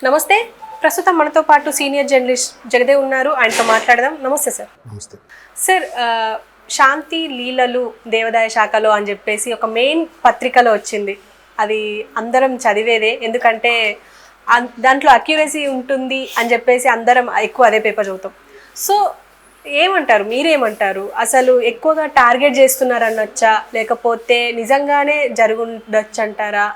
నమస్తే. ప్రస్తుతం మనతో పాటు సీనియర్ జర్నలిస్ట్ జగదేవ్ ఉన్నారు. ఆయనతో మాట్లాడదాం. నమస్తే సార్. నమస్తే సార్, శాంతి లీలలు దేవాదాయ శాఖలో అని చెప్పేసి ఒక మెయిన్ పత్రికలో వచ్చింది. అది అందరం చదివేదే, ఎందుకంటే దాంట్లో అక్యురసీ ఉంటుంది అని చెప్పేసి అందరం ఎక్కువ అదే పేపర్ చదువుతాం. సో ఏమంటారు, మీరేమంటారు? అసలు ఎక్కువగా టార్గెట్ చేస్తున్నారనొచ్చా, లేకపోతే నిజంగానే జరుగుండొచ్చు అంటారా?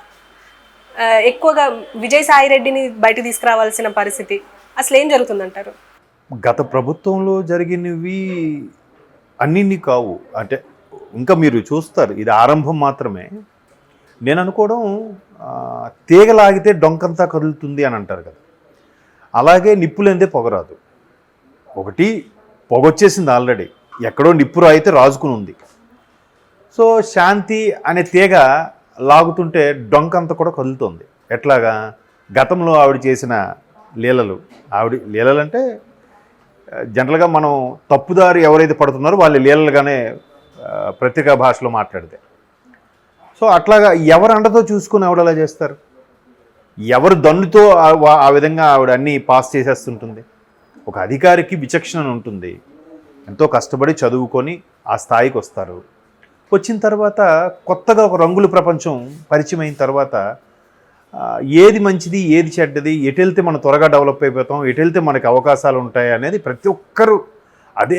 ఎక్కువగా విజయసాయి రెడ్డిని బయట తీసుకురావాల్సిన పరిస్థితి అసలు ఏం జరుగుతుందంటారు? గత ప్రభుత్వంలో జరిగినవి అన్నీ కావు. అంటే ఇంకా మీరు చూస్తారు, ఇది ఆరంభం మాత్రమే. నేను అనుకోవడం తీగలాగితే డొంకంతా కదులుతుంది అని అంటారు కదా, అలాగే నిప్పులేందే పొగరాదు. ఒకటి పొగొచ్చేసింది ఆల్రెడీ, ఎక్కడో నిప్పు రాయితే రాజుకుని ఉంది. సో శాంతి అనే తీగ లాగుతుంటే డొంకంతా కూడా కదులుతుంది. ఎట్లాగా? గతంలో ఆవిడ చేసిన లీలలు, లీలలు అంటే జనరల్గా మనం తప్పుదారి ఎవరైతే పడుతున్నారో వాళ్ళు లీలలుగానే పత్రికా భాషలో మాట్లాడితే. సో అట్లాగా ఎవరు అండతో చూసుకుని ఆవిడ అలా చేస్తారు, ఎవరు దన్నుతో ఆ విధంగా ఆవిడ అన్నీ పాస్ చేసేస్తుంటుంది. ఒక అధికారికి విచక్షణ ఉంటుంది, ఎంతో కష్టపడి చదువుకొని ఆ స్థాయికి వస్తారు. వచ్చిన తర్వాత కొత్తగా ఒక రంగుల ప్రపంచం పరిచయం అయిన తర్వాత ఏది మంచిది ఏది చెడ్డది, ఎటు వెళ్తే మనం త్వరగా డెవలప్ అయిపోతాం, ఎటు వెళ్తే మనకి అవకాశాలు ఉంటాయి అనేది ప్రతి ఒక్కరూ అదే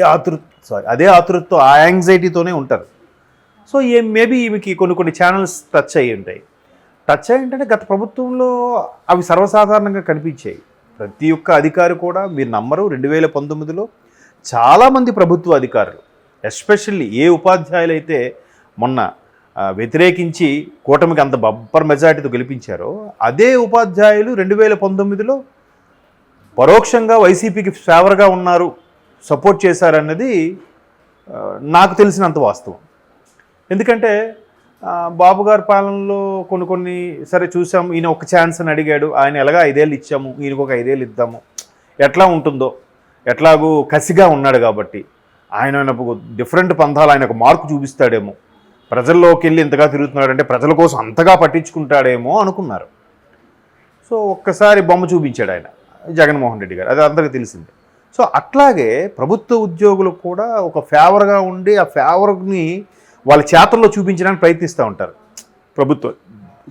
ఆతృతతో ఆ యాంగ్జైటీతోనే ఉంటారు. సో మేబీ ఈమెకి కొన్ని ఛానల్స్ టచ్ అయ్యి ఉంటాయి. టచ్ అయ్యి అంటే గత ప్రభుత్వంలో అవి సర్వసాధారణంగా కనిపించాయి. ప్రతి ఒక్క అధికారి కూడా, మీరు నమ్మరు, 2019లో చాలామంది ప్రభుత్వ అధికారులు, ఎస్పెషల్లీ ఏ ఉపాధ్యాయులు అయితే మొన్న వ్యతిరేకించి కూటమికి అంత బంపర్ మెజార్టీతో గెలిపించారో అదే ఉపాధ్యాయులు 2019లో పరోక్షంగా వైసీపీకి ఫేవర్గా ఉన్నారు, సపోర్ట్ చేశారన్నది నాకు తెలిసినంత వాస్తవం. ఎందుకంటే బాబు గారి పాలనలో కొన్ని సరే చూసాము, ఈయన ఒక ఛాన్స్ అని అడిగాడు, ఆయన ఎలాగా 5 ఏళ్ళు ఇచ్చాము, ఈయనకు ఒక 5 ఏళ్ళు ఇద్దాము, ఎట్లా ఉంటుందో, ఎట్లాగూ కసిగా ఉన్నాడు కాబట్టి ఆయన డిఫరెంట్ పంథాలు, ఆయన ఒక మార్కు చూపిస్తాడేమో, ప్రజల్లోకి వెళ్ళి ఇంతగా తిరుగుతున్నాడంటే ప్రజల కోసం అంతగా పట్టించుకుంటాడేమో అనుకున్నారు. సో ఒక్కసారి బొమ్మ చూపించాడు ఆయన, జగన్మోహన్ రెడ్డి గారు, అది అందరికీ తెలిసిందే. సో అట్లాగే ప్రభుత్వ ఉద్యోగులు కూడా ఒక ఫేవర్గా ఉండి ఆ ఫేవర్ని వాళ్ళ చేతల్లో చూపించడానికి ప్రయత్నిస్తూ ఉంటారు ప్రభుత్వం.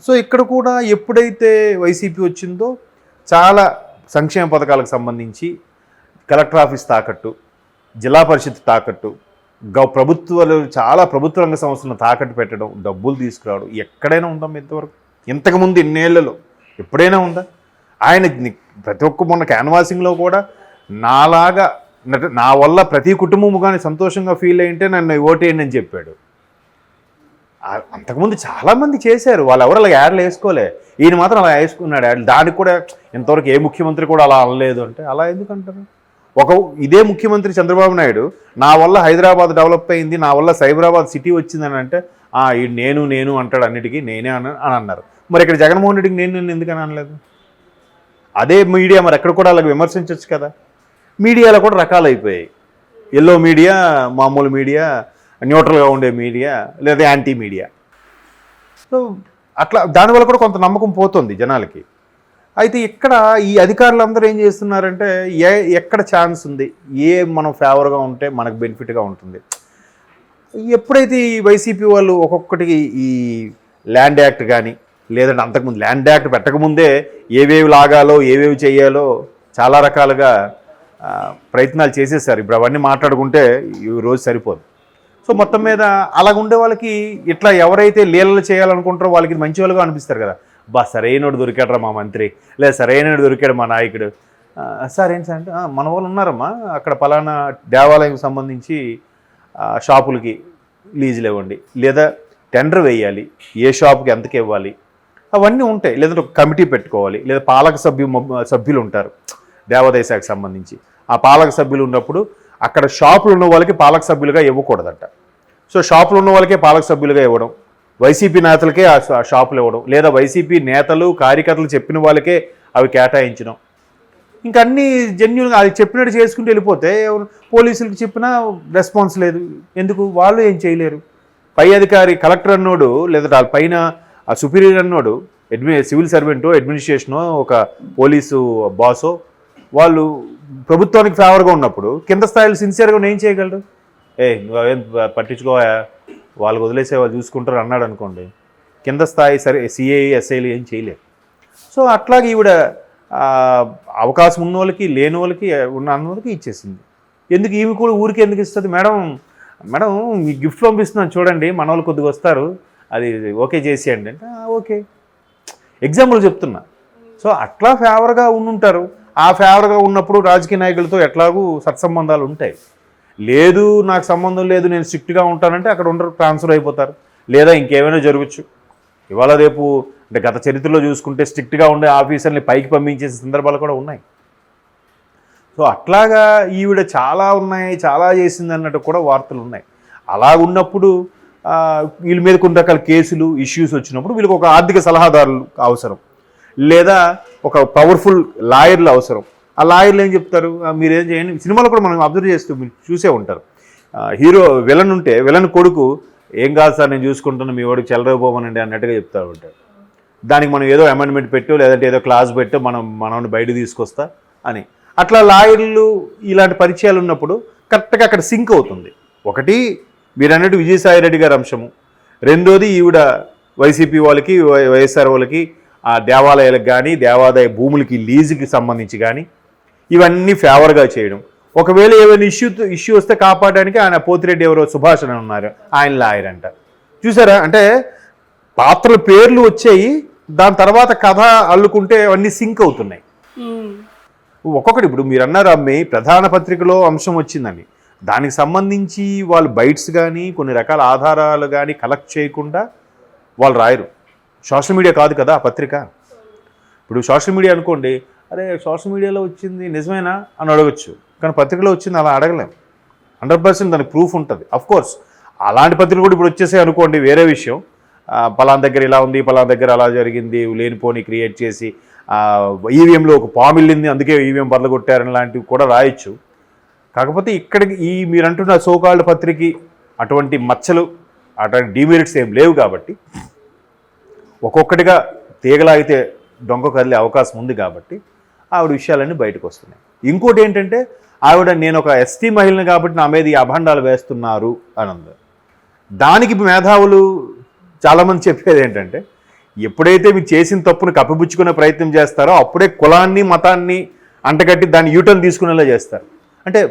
సో ఇక్కడ కూడా ఎప్పుడైతే వైసీపీ వచ్చిందో చాలా సంక్షేమ పథకాలకు సంబంధించి కలెక్టర్ ఆఫీస్ తాకట్టు, జిల్లా పరిషత్ తాకట్టు, ప్రభుత్వాలు చాలా ప్రభుత్వ రంగ సంస్థలను తాకట్టు పెట్టడం, డబ్బులు తీసుకురావడం ఎక్కడైనా ఉందాం ఇంతవరకు? ఇంతకుముందు ఇన్నేళ్లలో ఎప్పుడైనా ఉందా? ఆయన ప్రతి ఒక్క మొన్న క్యాన్వాసింగ్లో కూడా నాలాగా నా వల్ల ప్రతి కుటుంబము కానీ సంతోషంగా ఫీల్ అయ్యింటే నన్ను ఓటేయండి అని చెప్పాడు. అంతకుముందు చాలామంది చేశారు, వాళ్ళు ఎవరు అలా యాడ్లు వేసుకోలే, ఈయన మాత్రం అలా వేసుకున్నాడు యాడ్లు. దానికి కూడా ఇంతవరకు ఏ ముఖ్యమంత్రి కూడా అలా అనలేదు అంటే అలా ఎందుకంటారు? ఇదే ముఖ్యమంత్రి చంద్రబాబు నాయుడు నా వల్ల హైదరాబాద్ డెవలప్ అయింది, నా వల్ల సైబరాబాద్ సిటీ వచ్చిందని అంటే నేను అంటాడు, అన్నిటికీ నేనే అని అన్నారు. మరి ఇక్కడ జగన్మోహన్ రెడ్డికి నేను ఎందుకని అనలేదు? అదే మీడియా మరి ఎక్కడ కూడా అలాగే విమర్శించవచ్చు కదా. మీడియాలో కూడా రకాలు అయిపోయాయి, ఎల్లో మీడియా, మామూలు మీడియా, న్యూట్రల్గా ఉండే మీడియా, లేదా యాంటీ మీడియా. సో అట్లా దానివల్ల కూడా కొంత నమ్మకం పోతుంది జనాలకి. అయితే ఇక్కడ ఈ అధికారులందరూ ఏం చేస్తున్నారంటే ఎక్కడ ఛాన్స్ ఉంది, మనం ఫేవర్గా ఉంటే మనకు బెనిఫిట్గా ఉంటుంది. ఎప్పుడైతే ఈ వైసీపీ వాళ్ళు ఒక్కొక్కటికి ఈ ల్యాండ్ యాక్ట్ కానీ, లేదంటే అంతకుముందు ల్యాండ్ యాక్ట్ పెట్టకముందే ఏవేవి లాగాలో ఏవేవి చేయాలో చాలా రకాలుగా ప్రయత్నాలు చేసేసారు. ఇప్పుడు అవన్నీ మాట్లాడుకుంటే ఈ రోజు సరిపోదు. సో మొత్తం మీద అలాగుండే వాళ్ళకి ఇట్లా ఎవరైతే లీలలు చేయాలనుకుంటారో వాళ్ళకి మంచి వాళ్ళుగా అనిపిస్తారు కదా. సరైనోడు దొరికాడరా మా మంత్రి, లేదా సరైనోడు దొరికాడు మా నాయకుడు. సార్ ఏంటి సార్ అంటే మన వాళ్ళు ఉన్నారమ్మా, అక్కడ పలానా దేవాలయం సంబంధించి షాపులకి లీజులు ఇవ్వండి, లేదా టెండర్ వేయాలి, ఏ షాపుకి ఎంతకి ఇవ్వాలి, అవన్నీ ఉంటాయి. లేదంటే ఒక కమిటీ పెట్టుకోవాలి, లేదా పాలక సభ్యులు ఉంటారు దేవాదాయ శాఖకు సంబంధించి. ఆ పాలక సభ్యులు ఉన్నప్పుడు అక్కడ షాపులు ఉన్న వాళ్ళకి పాలక సభ్యులుగా ఇవ్వకూడదట. సో షాపులు ఉన్న వాళ్ళకే పాలక సభ్యులుగా ఇవ్వడం, వైసీపీ నేతలకే ఆ షాపులు ఇవ్వడం, లేదా వైసీపీ నేతలు కార్యకర్తలు చెప్పిన వాళ్ళకే అవి కేటాయించడం. ఇంకా అన్నీ జెన్యున్గా అది చెప్పినట్టు చేసుకుంటూ వెళ్ళిపోతే పోలీసులకు చెప్పినా రెస్పాన్స్ లేదు. ఎందుకు? వాళ్ళు ఏం చేయలేరు. పై అధికారి కలెక్టర్ అన్నోడు, లేదా పైన ఆ సుపీరియర్ అన్నోడు సివిల్ సర్వెంటో అడ్మినిస్ట్రేషనో ఒక పోలీసు బాసో వాళ్ళు ప్రభుత్వానికి ఫేవర్గా ఉన్నప్పుడు కింద స్థాయిలో సిన్సియర్గా ఏం చేయగలరు? నువ్వేం పట్టించుకోవా, వాళ్ళకి వదిలేసే వాళ్ళు చూసుకుంటారు అన్నాడు అనుకోండి, కింద స్థాయి సరే సిఐ ఎస్ఐలు ఏం చేయలేరు. సో అట్లాగే ఈవిడ అవకాశం ఉన్న వాళ్ళకి లేని వాళ్ళకి అన్న వాళ్ళకి ఇచ్చేసింది. ఎందుకు ఈమె కూడా ఊరికి ఎందుకు ఇస్తుంది? మేడం మీ గిఫ్ట్ పంపిస్తున్నాను చూడండి, మన వాళ్ళు కొద్దిగా వస్తారు, అది ఓకే చేసేయండి అంటే ఓకే, ఎగ్జాంపుల్ చెప్తున్నా. సో అట్లా ఫేవర్గా ఉండుంటారు. ఆ ఫేవర్గా ఉన్నప్పుడు రాజకీయ నాయకులతో ఎట్లాగూ సత్సంబంధాలు ఉంటాయి. లేదు నాకు సంబంధం లేదు నేను స్ట్రిక్ట్గా ఉంటానంటే అక్కడ ఉండరు, ట్రాన్స్ఫర్ అయిపోతారు, లేదా ఇంకేమైనా జరగచ్చు. ఇవాళ రేపు అంటే గత చరిత్రలో చూసుకుంటే స్ట్రిక్ట్గా ఉండే ఆఫీసర్ని పైకి పంపించేసే సందర్భాలు కూడా ఉన్నాయి. సో అట్లాగా ఈవిడ చాలా ఉన్నాయి, చాలా చేసింది అన్నట్టు కూడా వార్తలు ఉన్నాయి. అలా ఉన్నప్పుడు వీళ్ళ మీద కొన్ని రకాల కేసులు ఇష్యూస్ వచ్చినప్పుడు వీళ్ళకి ఒక ఆర్థిక సలహాదారులు అవసరం, లేదా ఒక పవర్ఫుల్ లాయర్లు అవసరం. ఆ లాయర్లు ఏం చెప్తారు, మీరేం చేయండి. సినిమాలో కూడా మనం అబ్జర్వ్ చేస్తూ మీరు చూసే ఉంటారు, హీరో విలన్ ఉంటే విలన్ కొడుకు ఏం కాదు సార్ నేను చూసుకుంటున్నా, మీ వాడికి చెలరైపోమనండి అన్నట్టుగా చెప్తూ ఉంటారు. దానికి మనం ఏదో అమెండ్మెంట్ పెట్టో లేదంటే ఏదో క్లాస్ పెట్టో మనల్ని బయట తీసుకొస్తా అని. అట్లా లాయర్లు ఇలాంటి పరిచయాలు ఉన్నప్పుడు కరెక్ట్గా అక్కడ సింక్ అవుతుంది. ఒకటి మీరు అన్నట్టు విజయసాయి రెడ్డి గారి అంశము, రెండోది ఈవిడ వైసీపీ వాళ్ళకి వైఎస్ఆర్ వాళ్ళకి ఆ దేవాలయాలకు కానీ దేవాదాయ భూములకి లీజుకి సంబంధించి కానీ ఇవన్నీ ఫేవర్గా చేయడం. ఒకవేళ ఏమైనా ఇష్యూ వస్తే కాపాడడానికి ఆయన పోతిరెడ్డి ఎవరో సుభాష్ అని ఉన్నారు, ఆయన లాయర్ అంట. చూసారా, అంటే పాత్రల పేర్లు వచ్చాయి, దాని తర్వాత కథ అల్లుకుంటే అవన్నీ సింక్ అవుతున్నాయి ఒక్కొక్కటి. ఇప్పుడు మీరు అన్నారు అమ్మాయి ప్రధాన పత్రికలో అంశం వచ్చిందని, దానికి సంబంధించి వాళ్ళు బైట్స్ కానీ కొన్ని రకాల ఆధారాలు కానీ కలెక్ట్ చేయకుండా వాళ్ళు రాయరు. సోషల్ మీడియా కాదు కదా ఆ పత్రిక. ఇప్పుడు సోషల్ మీడియా అనుకోండి, అరే సోషల్ మీడియాలో వచ్చింది నిజమేనా అని అడగచ్చు, కానీ పత్రికలో వచ్చింది అలా అడగలేం. 100% దానికి ప్రూఫ్ ఉంటుంది. అఫ్కోర్స్ అలాంటి పత్రికలు కూడా ఇప్పుడు వచ్చేసాయి అనుకోండి, వేరే విషయం. పలానా దగ్గర ఇలా ఉంది, పలానా దగ్గర అలా జరిగింది, లేనిపోని క్రియేట్ చేసి ఈవీఎంలో ఒక పాము వెళ్ళింది అందుకే ఈవీఎం బదలగొట్టారని లాంటివి కూడా రాయొచ్చు. కాకపోతే ఇక్కడికి మీరు అంటున్న సోకాల్డ్ పత్రిక అటువంటి మచ్చలు అటువంటి డిమెరిట్స్ ఏం లేవు కాబట్టి ఒక్కొక్కటిగా తీగలాగితే దొంగ కదిలే అవకాశం ఉంది కాబట్టి ఆవిడ విషయాలన్నీ బయటకు వస్తున్నాయి. ఇంకోటి ఏంటంటే ఆవిడ నేను ఒక ఎస్టీ మహిళని కాబట్టి నా మీద ఈ అభండాలు వేస్తున్నారు అని ఉంది. దానికి మేధావులు చాలామంది చెప్పేది ఏంటంటే ఎప్పుడైతే మీరు చేసిన తప్పును కప్పిపుచ్చుకునే ప్రయత్నం చేస్తారో అప్పుడే కులాన్ని మతాన్ని అంటగట్టి దాన్ని యూటర్న్ తీసుకునేలా చేస్తారు. అంటే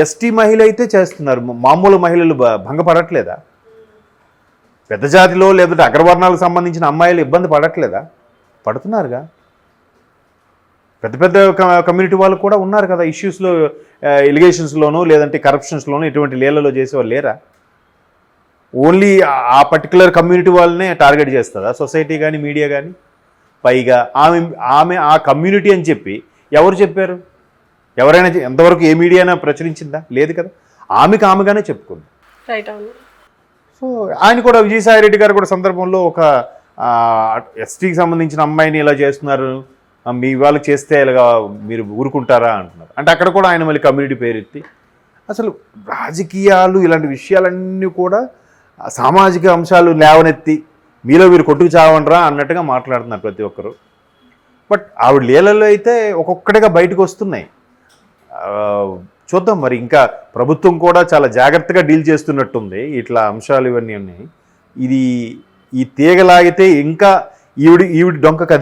ఎస్టీ మహిళ అయితే చేస్తున్నారు, మామూలు మహిళలు భంగపడట్లేదా? పెద్ద జాతిలో లేదంటే అగ్రవర్ణాలకు సంబంధించిన అమ్మాయిలు ఇబ్బంది పడట్లేదా? పడుతున్నారుగా. పెద్ద పెద్ద కమ్యూనిటీ వాళ్ళు కూడా ఉన్నారు కదా ఇష్యూస్లో, ఎలిగేషన్స్లోనూ లేదంటే కరప్షన్స్లోనూ ఇటువంటి లీలలో చేసేవాళ్ళు లేరా? ఓన్లీ ఆ పర్టికులర్ కమ్యూనిటీ వాళ్ళనే టార్గెట్ చేస్తుందా సొసైటీ కానీ మీడియా కానీ? పైగా ఆమె ఆ కమ్యూనిటీ అని చెప్పి ఎవరు చెప్పారు? ఎవరైనా ఎంతవరకు ఏ మీడియా అయినా ప్రచురించిందా? లేదు కదా. ఆమెగానే చెప్పుకుంది. రైట్. అవును. సో ఆయన కూడా విజయసాయి రెడ్డి గారు కూడా సందర్భంలో ఒక ఎస్టీకి సంబంధించిన అమ్మాయిని ఇలా చేస్తున్నారు, మీ వాళ్ళకి చేస్తే ఇలాగా మీరు ఊరుకుంటారా అంటున్నారు. అంటే అక్కడ కూడా ఆయన మళ్ళీ కమ్యూనిటీ పేరెత్తి అసలు రాజకీయాలు ఇలాంటి విషయాలన్నీ కూడా సామాజిక అంశాలు లేవనెత్తి మీలో మీరు కొట్టుకు చావండ్రా అన్నట్టుగా మాట్లాడుతున్నారు ప్రతి ఒక్కరు. బట్ ఆవిడ లీలల్లో అయితే ఒక్కొక్కటిగా బయటకు వస్తున్నాయి. చూద్దాం మరి, ఇంకా ప్రభుత్వం కూడా చాలా జాగ్రత్తగా డీల్ చేస్తున్నట్టుంది ఇట్లా అంశాలు ఇవన్నీ ఉన్నాయి. ఇది ఈ తీగలాగితే ఇంకా ఈవిడి డొంక కదిలి